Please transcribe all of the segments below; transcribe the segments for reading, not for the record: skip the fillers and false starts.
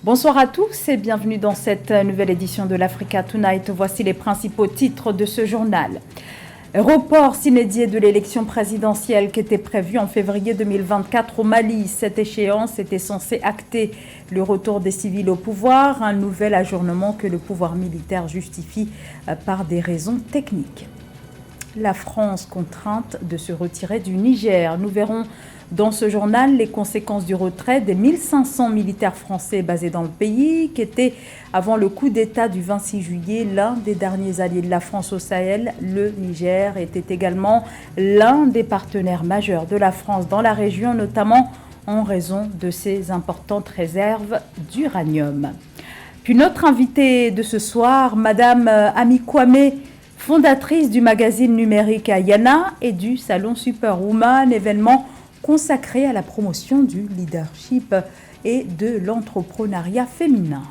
Bonsoir à tous et bienvenue dans cette nouvelle édition de l'Africa Tonight. Voici les principaux titres de ce journal. Report s'inédit de l'élection présidentielle qui était prévue en février 2024 au Mali. Cette échéance était censée acter le retour des civils au pouvoir, un nouvel ajournement que le pouvoir militaire justifie par des raisons techniques. La France contrainte de se retirer du Niger. Nous verrons dans ce journal les conséquences du retrait des 1500 militaires français basés dans le pays, qui étaient, avant le coup d'État du 26 juillet, l'un des derniers alliés de la France au Sahel. Le Niger était également l'un des partenaires majeurs de la France dans la région, notamment en raison de ses importantes réserves d'uranium. Puis notre invitée de ce soir, Madame Ami Kwame, fondatrice du magazine numérique Ayana et du Salon Superwoman, événement consacré à la promotion du leadership et de l'entrepreneuriat féminin.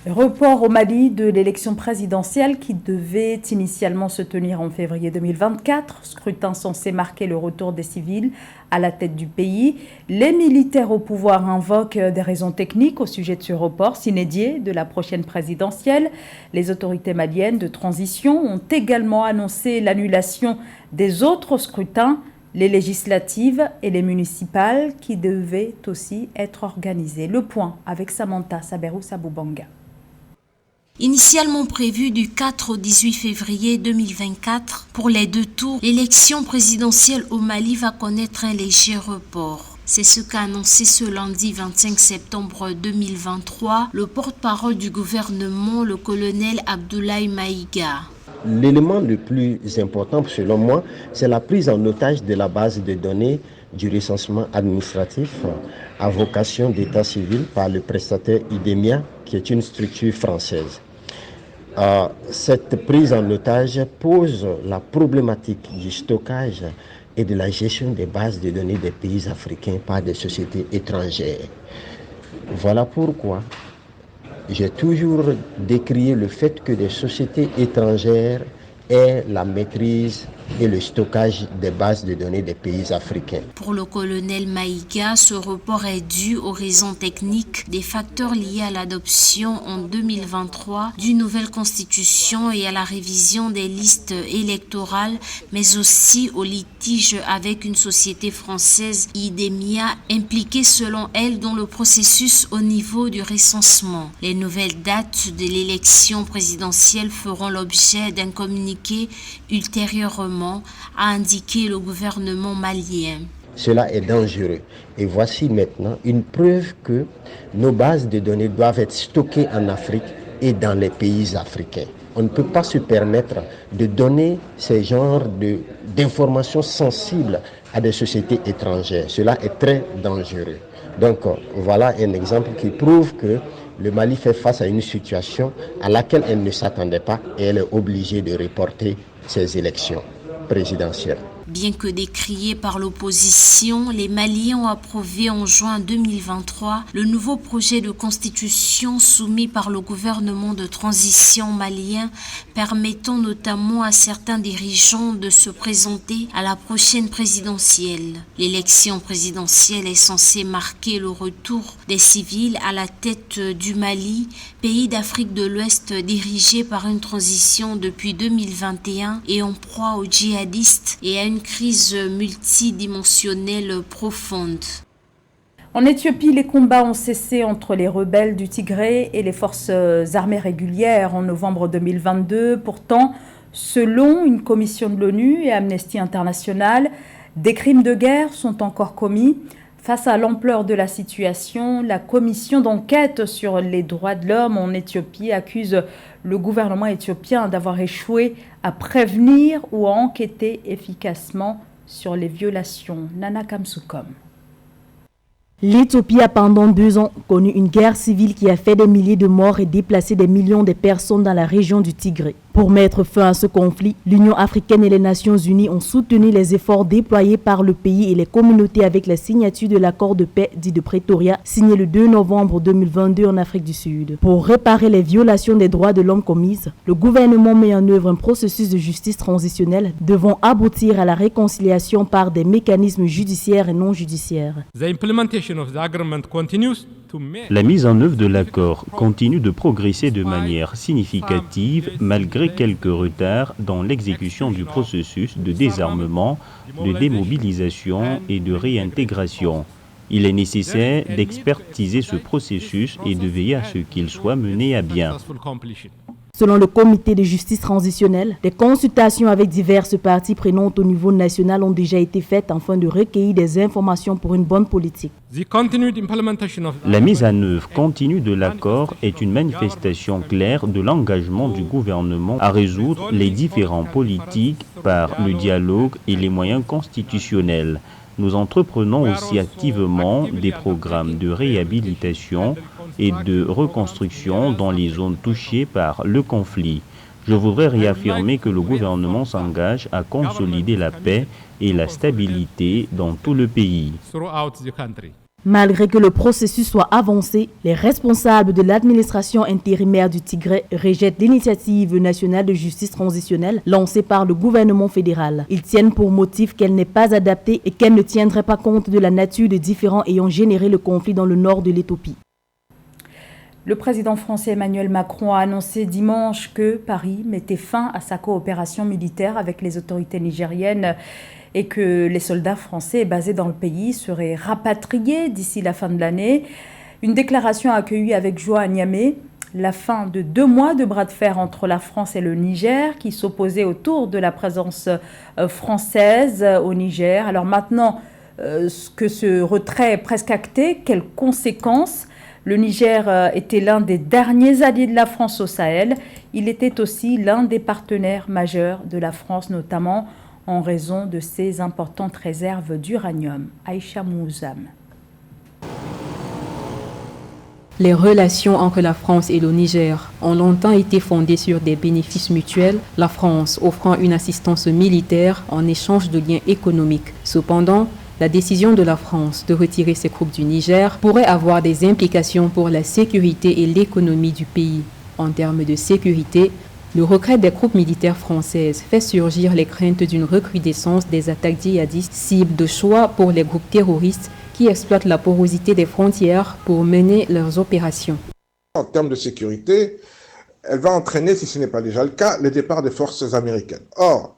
Report au Mali de l'élection présidentielle qui devait initialement se tenir en février 2024, scrutin censé marquer le retour des civils à la tête du pays. Les militaires au pouvoir invoquent des raisons techniques au sujet de ce report s'inédit de la prochaine présidentielle. Les autorités maliennes de transition ont également annoncé l'annulation des autres scrutins, les législatives et les municipales qui devaient aussi être organisées. Le point avec Samantha Saberou-Saboubanga. Initialement prévu du 4 au 18 février 2024, pour les deux tours, l'élection présidentielle au Mali va connaître un léger report. C'est ce qu'a annoncé ce lundi 25 septembre 2023 le porte-parole du gouvernement, le colonel Abdoulaye Maïga. L'élément le plus important selon moi, c'est la prise en otage de la base de données du recensement administratif à vocation d'état civil par le prestataire IDEMIA, qui est une structure française. Cette prise en otage pose la problématique du stockage et de la gestion des bases de données des pays africains par des sociétés étrangères. Voilà pourquoi j'ai toujours décrié le fait que des sociétés étrangères aient la maîtrise et le stockage des bases de données des pays africains. Pour le colonel Maïga, ce report est dû aux raisons techniques des facteurs liés à l'adoption en 2023 d'une nouvelle constitution et à la révision des listes électorales, mais aussi au litige avec une société française, IDEMIA, impliquée selon elle dans le processus au niveau du recensement. Les nouvelles dates de l'élection présidentielle feront l'objet d'un communiqué ultérieurement, a indiqué le gouvernement malien. Cela est dangereux. Et voici maintenant une preuve que nos bases de données doivent être stockées en Afrique et dans les pays africains. On ne peut pas se permettre de donner ces genres d'informations sensibles à des sociétés étrangères. Cela est très dangereux. Donc voilà un exemple qui prouve que le Mali fait face à une situation à laquelle elle ne s'attendait pas et elle est obligée de reporter ses élections présidentielles. Bien que décrié par l'opposition, les Maliens ont approuvé en juin 2023 le nouveau projet de constitution soumis par le gouvernement de transition malien, permettant notamment à certains dirigeants de se présenter à la prochaine présidentielle. L'élection présidentielle est censée marquer le retour des civils à la tête du Mali, pays d'Afrique de l'Ouest dirigé par une transition depuis 2021 et en proie aux djihadistes et à une crise multidimensionnelle profonde. En Éthiopie, les combats ont cessé entre les rebelles du Tigré et les forces armées régulières en novembre 2022. Pourtant, selon une commission de l'ONU et Amnesty International, des crimes de guerre sont encore commis. Face à l'ampleur de la situation, la commission d'enquête sur les droits de l'homme en Éthiopie accuse le gouvernement éthiopien d'avoir échoué à prévenir ou à enquêter efficacement sur les violations. Nana Kamsukom. L'Éthiopie a pendant 2 ans connu une guerre civile qui a fait des milliers de morts et déplacé des millions de personnes dans la région du Tigré. Pour mettre fin à ce conflit, l'Union africaine et les Nations unies ont soutenu les efforts déployés par le pays et les communautés avec la signature de l'accord de paix dit de Pretoria, signé le 2 novembre 2022 en Afrique du Sud. Pour réparer les violations des droits de l'homme commises, le gouvernement met en œuvre un processus de justice transitionnelle devant aboutir à la réconciliation par des mécanismes judiciaires et non judiciaires. The implementation of the agreement continues La mise en œuvre de l'accord continue de progresser de manière significative malgré quelques retards dans l'exécution du processus de désarmement, de démobilisation et de réintégration. Il est nécessaire d'expertiser ce processus et de veiller à ce qu'il soit mené à bien. Selon le comité de justice transitionnelle, des consultations avec diverses parties prenantes au niveau national ont déjà été faites afin de recueillir des informations pour une bonne politique. La mise en œuvre continue de l'accord est une manifestation claire de l'engagement du gouvernement à résoudre les différends politiques par le dialogue et les moyens constitutionnels. Nous entreprenons aussi activement des programmes de réhabilitation et de reconstruction dans les zones touchées par le conflit. Je voudrais réaffirmer que le gouvernement s'engage à consolider la paix et la stabilité dans tout le pays. Malgré que le processus soit avancé, les responsables de l'administration intérimaire du Tigré rejettent l'initiative nationale de justice transitionnelle lancée par le gouvernement fédéral. Ils tiennent pour motif qu'elle n'est pas adaptée et qu'elle ne tiendrait pas compte de la nature des différends ayant généré le conflit dans le nord de l'Éthiopie. Le président français Emmanuel Macron a annoncé dimanche que Paris mettait fin à sa coopération militaire avec les autorités nigériennes et que les soldats français basés dans le pays seraient rapatriés d'ici la fin de l'année. Une déclaration accueillie avec joie à Niamey. La fin de 2 mois de bras de fer entre la France et le Niger qui s'opposaient autour de la présence française au Niger. Alors maintenant que ce retrait est presque acté, quelles conséquences ? Le Niger était l'un des derniers alliés de la France au Sahel. Il était aussi l'un des partenaires majeurs de la France, notamment en raison de ses importantes réserves d'uranium. Aïcha Mouzam. Les relations entre la France et le Niger ont longtemps été fondées sur des bénéfices mutuels, la France offrant une assistance militaire en échange de liens économiques. Cependant, la décision de la France de retirer ses troupes du Niger pourrait avoir des implications pour la sécurité et l'économie du pays. En termes de sécurité, le retrait des troupes militaires françaises fait surgir les craintes d'une recrudescence des attaques djihadistes, cibles de choix pour les groupes terroristes qui exploitent la porosité des frontières pour mener leurs opérations. En termes de sécurité, elle va entraîner, si ce n'est pas déjà le cas, le départ des forces américaines. Or,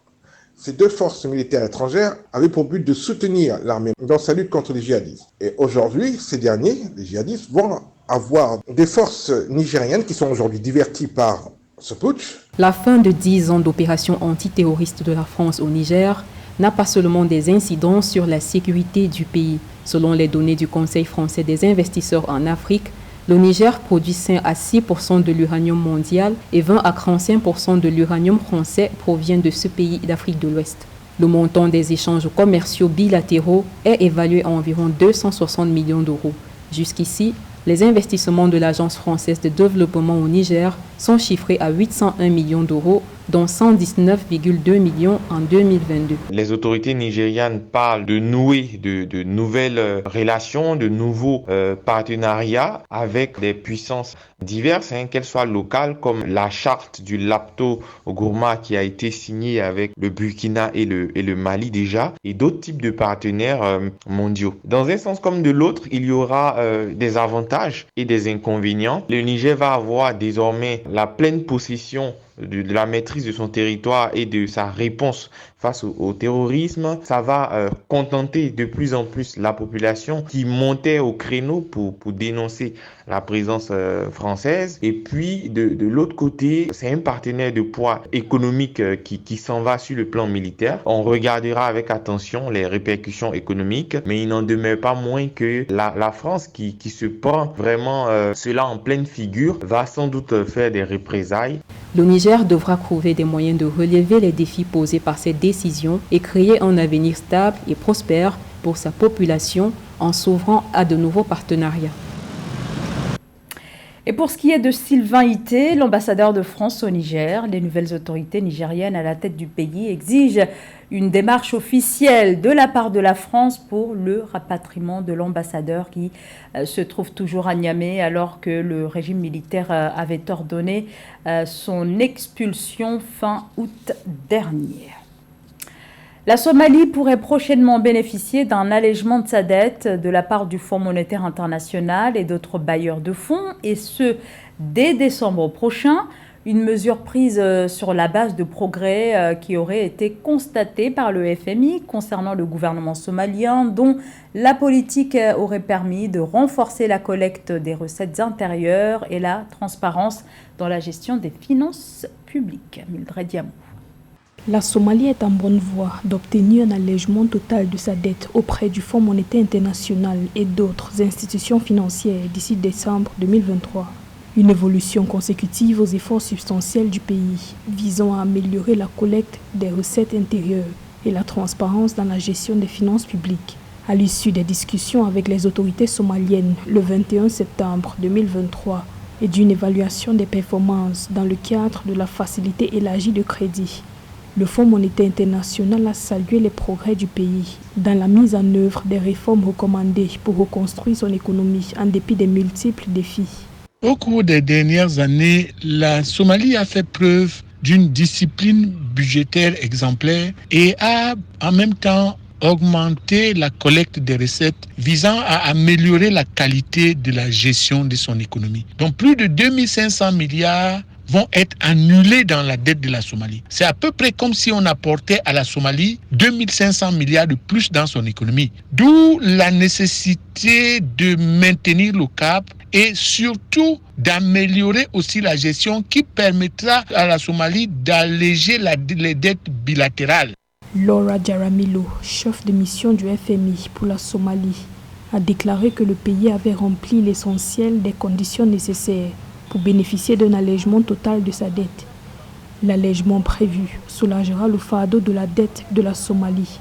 ces 2 forces militaires étrangères avaient pour but de soutenir l'armée dans sa lutte contre les djihadistes. Et aujourd'hui, ces derniers, les djihadistes, vont avoir des forces nigériennes qui sont aujourd'hui diverties par ce putsch. La fin de 10 ans d'opérations antiterroristes de la France au Niger n'a pas seulement des incidences sur la sécurité du pays. Selon les données du Conseil français des investisseurs en Afrique, le Niger produit 5 à 6% de l'uranium mondial et 20 à 35% de l'uranium français provient de ce pays d'Afrique de l'Ouest. Le montant des échanges commerciaux bilatéraux est évalué à environ 260 millions d'euros. Jusqu'ici, les investissements de l'Agence française de développement au Niger sont chiffrés à 801 millions d'euros, dont 119,2 millions en 2022. Les autorités nigérianes parlent de nouer de nouvelles relations, de nouveaux partenariats avec des puissances diverses, qu'elles soient locales, comme la charte du Lapto Gourma qui a été signée avec le Burkina et le Mali déjà, et d'autres types de partenaires mondiaux. Dans un sens comme de l'autre, il y aura des avantages et des inconvénients. Le Niger va avoir désormais la pleine possession de la maîtrise de son territoire et de sa réponse face au terrorisme. Ça va contenter de plus en plus la population qui montait au créneau pour dénoncer la présence française. Et puis de l'autre côté, c'est un partenaire de poids économique qui s'en va sur le plan militaire. On regardera avec attention les répercussions économiques, mais il n'en demeure pas moins que la France qui se prend vraiment cela en pleine figure va sans doute faire des représailles. Le Niger devra trouver des moyens de relever les défis posés par cette décision et créer un avenir stable et prospère pour sa population en s'ouvrant à de nouveaux partenariats. Et pour ce qui est de Sylvain Ité, l'ambassadeur de France au Niger, les nouvelles autorités nigériennes à la tête du pays exigent une démarche officielle de la part de la France pour le rapatriement de l'ambassadeur qui se trouve toujours à Niamey alors que le régime militaire avait ordonné son expulsion fin août dernier. La Somalie pourrait prochainement bénéficier d'un allègement de sa dette de la part du Fonds monétaire international et d'autres bailleurs de fonds, et ce, dès décembre prochain. Une mesure prise sur la base de progrès qui auraient été constatés par le FMI concernant le gouvernement somalien, dont la politique aurait permis de renforcer la collecte des recettes intérieures et la transparence dans la gestion des finances publiques. Mildred Diamou. La Somalie est en bonne voie d'obtenir un allègement total de sa dette auprès du Fonds monétaire international et d'autres institutions financières d'ici décembre 2023. Une évolution consécutive aux efforts substantiels du pays visant à améliorer la collecte des recettes intérieures et la transparence dans la gestion des finances publiques. À l'issue des discussions avec les autorités somaliennes le 21 septembre 2023 et d'une évaluation des performances dans le cadre de la facilité élargie de crédit, le Fonds monétaire international a salué les progrès du pays dans la mise en œuvre des réformes recommandées pour reconstruire son économie en dépit des multiples défis. Au cours des dernières années, la Somalie a fait preuve d'une discipline budgétaire exemplaire et a en même temps augmenté la collecte des recettes visant à améliorer la qualité de la gestion de son économie. Donc plus de 2500 milliards vont être annulés dans la dette de la Somalie. C'est à peu près comme si on apportait à la Somalie 2500 milliards de plus dans son économie. D'où la nécessité de maintenir le cap et surtout d'améliorer aussi la gestion qui permettra à la Somalie d'alléger les dettes bilatérales. Laura Jaramillo, chef de mission du FMI pour la Somalie, a déclaré que le pays avait rempli l'essentiel des conditions nécessaires pour bénéficier d'un allègement total de sa dette. L'allègement prévu soulagera le fardeau de la dette de la Somalie,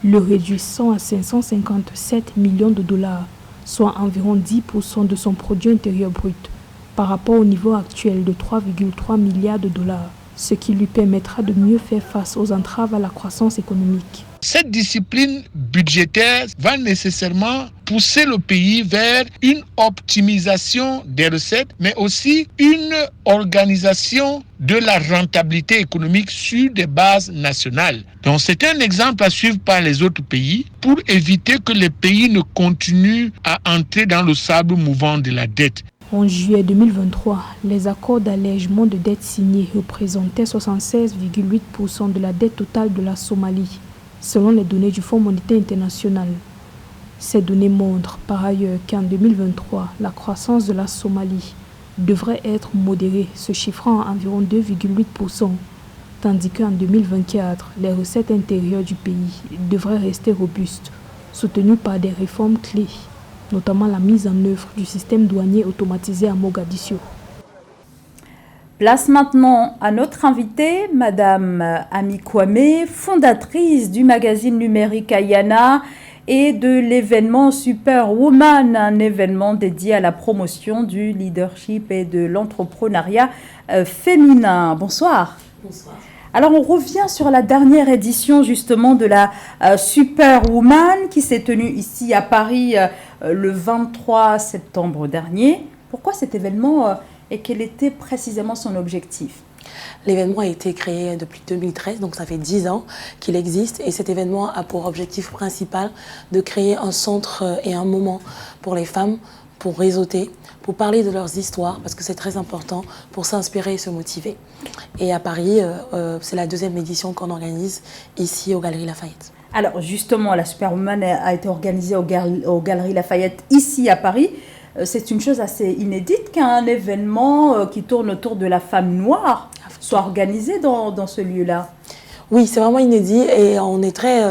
le réduisant à 557 millions de dollars, soit environ 10% de son produit intérieur brut, par rapport au niveau actuel de 3,3 milliards de dollars, ce qui lui permettra de mieux faire face aux entraves à la croissance économique. Cette discipline budgétaire va nécessairement pousser le pays vers une optimisation des recettes, mais aussi une organisation de la rentabilité économique sur des bases nationales. Donc c'est un exemple à suivre par les autres pays pour éviter que les pays ne continuent à entrer dans le sable mouvant de la dette. En juillet 2023, les accords d'allègement de dette signés représentaient 76,8% de la dette totale de la Somalie, selon les données du Fonds monétaire international. Ces données montrent par ailleurs qu'en 2023, la croissance de la Somalie devrait être modérée, se chiffrant à environ 2,8%, tandis qu'en 2024, les recettes intérieures du pays devraient rester robustes, soutenues par des réformes clés, notamment la mise en œuvre du système douanier automatisé à Mogadiscio. Place maintenant à notre invitée, Madame Ami Kwame, fondatrice du magazine numérique Ayana et de l'événement Superwoman, un événement dédié à la promotion du leadership et de l'entrepreneuriat féminin. Bonsoir. Bonsoir. Alors, on revient sur la dernière édition justement de la Superwoman qui s'est tenue ici à Paris le 23 septembre dernier. Pourquoi cet événement et quel était précisément son objectif? L'événement a été créé depuis 2013, donc ça fait 10 ans qu'il existe. Et cet événement a pour objectif principal de créer un centre et un moment pour les femmes, pour réseauter, pour parler de leurs histoires, parce que c'est très important pour s'inspirer et se motiver. Et à Paris, c'est la deuxième édition qu'on organise ici aux Galeries Lafayette. Alors justement, la Superwoman a été organisée aux Galeries Lafayette ici à Paris. C'est une chose assez inédite qu'un événement qui tourne autour de la femme noire soit organisé dans ce lieu-là. Oui, c'est vraiment inédit et on est très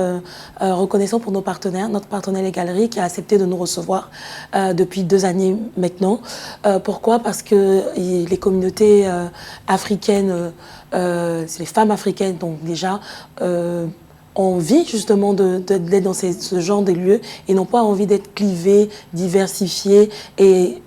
reconnaissant pour nos partenaires. Notre partenaire Les Galeries qui a accepté de nous recevoir depuis 2 années maintenant. Pourquoi? Parce que les communautés africaines, c'est les femmes africaines, donc déjà ont envie justement d'être dans ce genre de lieux et n'ont pas envie d'être clivées, diversifiées et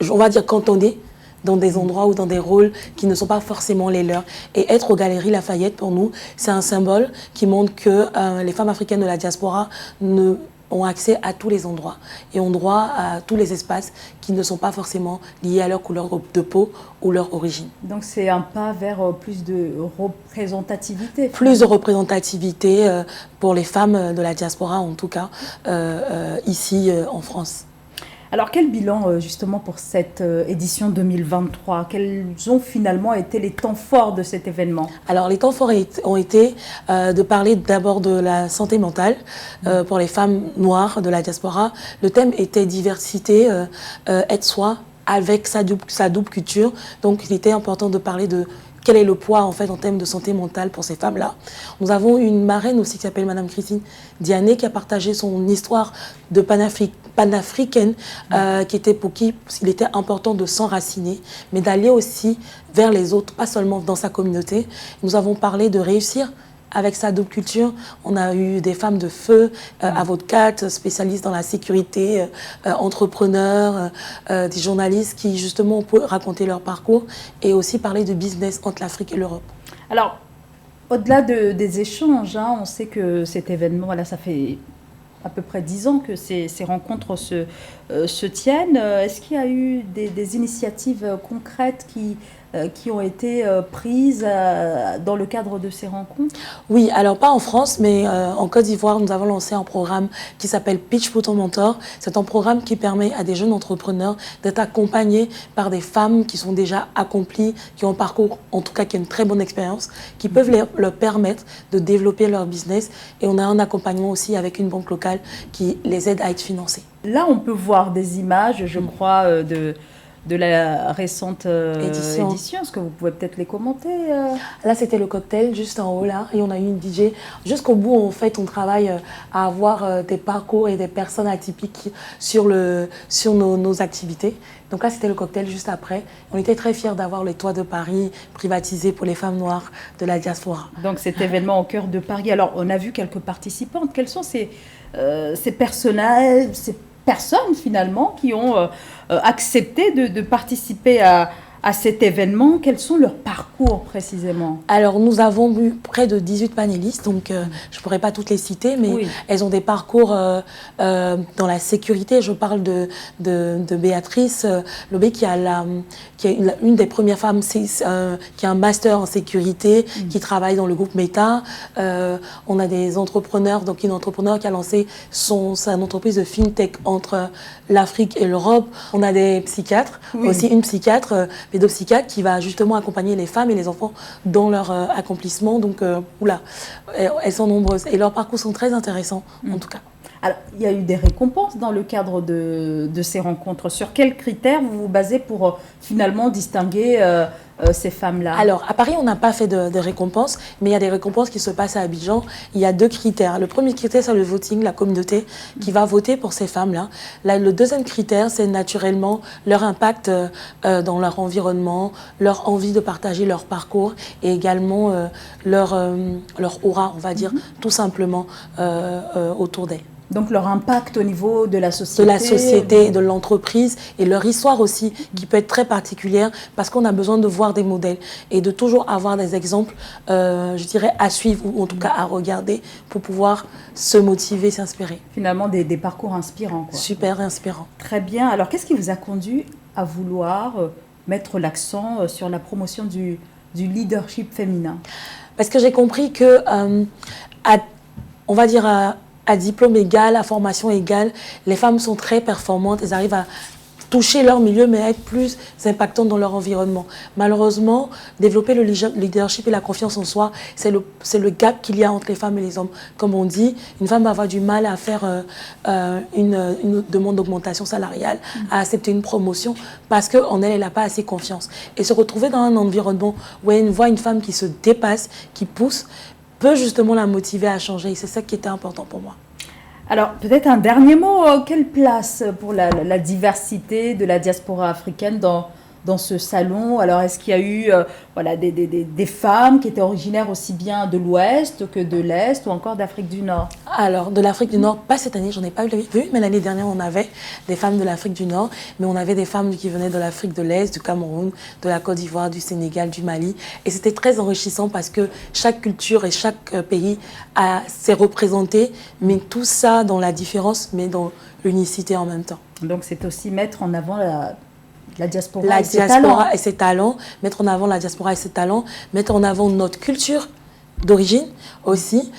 on va dire cantonnées dans des endroits ou dans des rôles qui ne sont pas forcément les leurs. Et être aux Galeries Lafayette, pour nous, c'est un symbole qui montre que les femmes africaines de la diaspora ne ont accès à tous les endroits et ont droit à tous les espaces qui ne sont pas forcément liés à leur couleur de peau ou leur origine. Donc c'est un pas vers plus de représentativité. Plus de représentativité pour les femmes de la diaspora, en tout cas, ici en France. Alors quel bilan justement pour cette édition 2023? Quels ont finalement été les temps forts de cet événement? Alors les temps forts ont été de parler d'abord de la santé mentale pour les femmes noires de la diaspora. Le thème était diversité, être soi avec sa double culture. Donc il était important de parler de quel est le poids en fait en termes de santé mentale pour ces femmes-là. Nous avons une marraine aussi qui s'appelle Madame Christine Diané qui a partagé son histoire de panafricaine qui était pour qui il était important de s'enraciner, mais d'aller aussi vers les autres, pas seulement dans sa communauté. Nous avons parlé de réussir avec sa double culture. On a eu des femmes de feu, avocates, spécialistes dans la sécurité, entrepreneurs, des journalistes qui justement peuvent raconter leur parcours et aussi parler de business entre l'Afrique et l'Europe. Alors, au-delà des échanges, on sait que cet événement, voilà, ça fait à peu près 10 ans que ces rencontres se tiennent. Est-ce qu'il y a eu des initiatives concrètes qui ont été prises dans le cadre de ces rencontres? Oui, alors pas en France, mais en Côte d'Ivoire, nous avons lancé un programme qui s'appelle Pitch pour ton mentor. C'est un programme qui permet à des jeunes entrepreneurs d'être accompagnés par des femmes qui sont déjà accomplies, qui ont un parcours, en tout cas qui ont une très bonne expérience, qui peuvent leur permettre de développer leur business. Et on a un accompagnement aussi avec une banque locale qui les aide à être financés. Là, on peut voir des images, je crois, de la récente édition. Est-ce que vous pouvez peut-être les commenter Là, c'était le cocktail juste en haut, là, et on a eu une DJ. Jusqu'au bout, en fait, on travaille à avoir des parcours et des personnes atypiques sur nos activités. Donc là, c'était le cocktail juste après. On était très fiers d'avoir les toits de Paris privatisés pour les femmes noires de la diaspora. Donc cet événement au cœur de Paris. Alors, on a vu quelques participantes. Quels sont ces personnages, ces personnes finalement qui ont accepté de participer à cet événement? Quels sont leurs parcours précisément? Alors nous avons eu près de 18 panélistes, donc je ne pourrais pas toutes les citer, mais oui, elles ont des parcours dans la sécurité. Je parle de Béatrice Lobé qui est une des premières femmes qui a un master en sécurité, qui travaille dans le groupe Meta. On a des entrepreneurs, donc une entrepreneur qui a lancé sa entreprise de FinTech entre l'Afrique et l'Europe. On a des psychiatres, aussi une psychiatre, pédopsychiatre, qui va justement accompagner les femmes et les enfants dans leur accomplissement. Donc, elles sont nombreuses et leurs parcours sont très intéressants, en tout cas. Alors, il y a eu des récompenses dans le cadre de ces rencontres. Sur quels critères vous vous basez pour finalement distinguer ces femmes-là? Alors, à Paris, on n'a pas fait de récompenses, mais il y a des récompenses qui se passent à Abidjan. Il y a 2 critères. Le premier critère, c'est le voting, la communauté qui va voter pour ces femmes-là. Le deuxième critère, c'est naturellement leur impact dans leur environnement, leur envie de partager leur parcours et également leur aura, on va dire, tout simplement autour d'elles. Donc leur impact au niveau de la société. De la société, de l'entreprise et leur histoire aussi qui peut être très particulière parce qu'on a besoin de voir des modèles et de toujours avoir des exemples, je dirais, à suivre ou en tout cas à regarder pour pouvoir se motiver, s'inspirer. Finalement des parcours inspirants, quoi. Super inspirant. Très bien. Alors qu'est-ce qui vous a conduit à vouloir mettre l'accent sur la promotion du leadership féminin? Parce que j'ai compris que, on va dire à diplôme égal, à formation égale, les femmes sont très performantes, elles arrivent à toucher leur milieu, mais à être plus impactantes dans leur environnement. Malheureusement, développer le leadership et la confiance en soi, c'est le gap qu'il y a entre les femmes et les hommes. Comme on dit, une femme va avoir du mal à faire une demande d'augmentation salariale, à accepter une promotion, parce qu'en elle n'a pas assez confiance. Et se retrouver dans un environnement où elle voit une femme qui se dépasse, qui pousse, peut justement la motiver à changer. Et c'est ça qui était important pour moi. Alors, peut-être un dernier mot. Quelle place pour la diversité de la diaspora africaine dans dans ce salon. Alors, est-ce qu'il y a eu des femmes qui étaient originaires aussi bien de l'Ouest que de l'Est ou encore d'Afrique du Nord? Alors, de l'Afrique du Nord, pas cette année, j'en ai pas vu, mais l'année dernière, on avait des femmes de l'Afrique du Nord, mais on avait des femmes qui venaient de l'Afrique de l'Est, du Cameroun, de la Côte d'Ivoire, du Sénégal, du Mali. Et c'était très enrichissant parce que chaque culture et chaque pays s'est représenté, mais tout ça dans la différence, mais dans l'unicité en même temps. Donc, c'est aussi mettre en avant la diaspora, et ses talents, mettre en avant la diaspora et ses talents, mettre en avant notre culture d'origine aussi,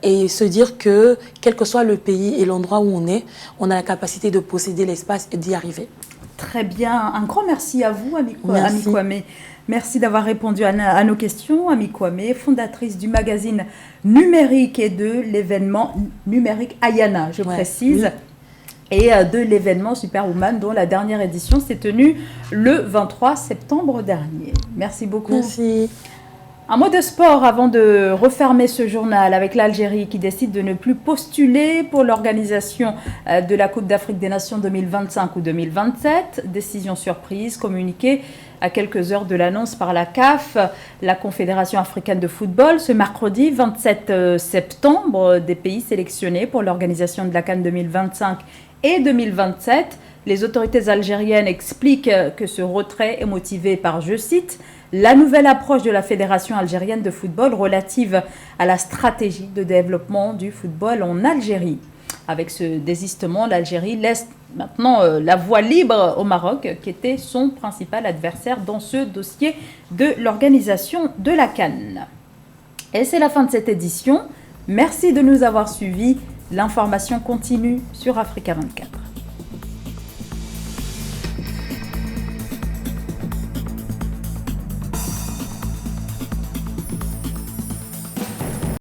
et se dire que quel que soit le pays et l'endroit où on est, on a la capacité de posséder l'espace et d'y arriver. Très bien. Un grand merci à vous, Ami Kwame. Merci d'avoir répondu à nos questions. Ami Kwame, fondatrice du magazine numérique et de l'événement numérique Ayana, je précise. Oui. Et de l'événement Superwoman, dont la dernière édition s'est tenue le 23 septembre dernier. Merci beaucoup. Merci. Un mot de sport avant de refermer ce journal avec l'Algérie qui décide de ne plus postuler pour l'organisation de la Coupe d'Afrique des Nations 2025 ou 2027. Décision surprise communiquée à quelques heures de l'annonce par la CAF, la Confédération africaine de football. Ce mercredi 27 septembre, des pays sélectionnés pour l'organisation de la CAN 2025 et 2027. Les autorités algériennes expliquent que ce retrait est motivé par, je cite, la nouvelle approche de la Fédération algérienne de football relative à la stratégie de développement du football en Algérie. Avec ce désistement, l'Algérie laisse maintenant la voie libre au Maroc, qui était son principal adversaire dans ce dossier de l'organisation de la CAN. Et c'est la fin de cette édition. Merci de nous avoir suivis. L'information continue sur Africa 24.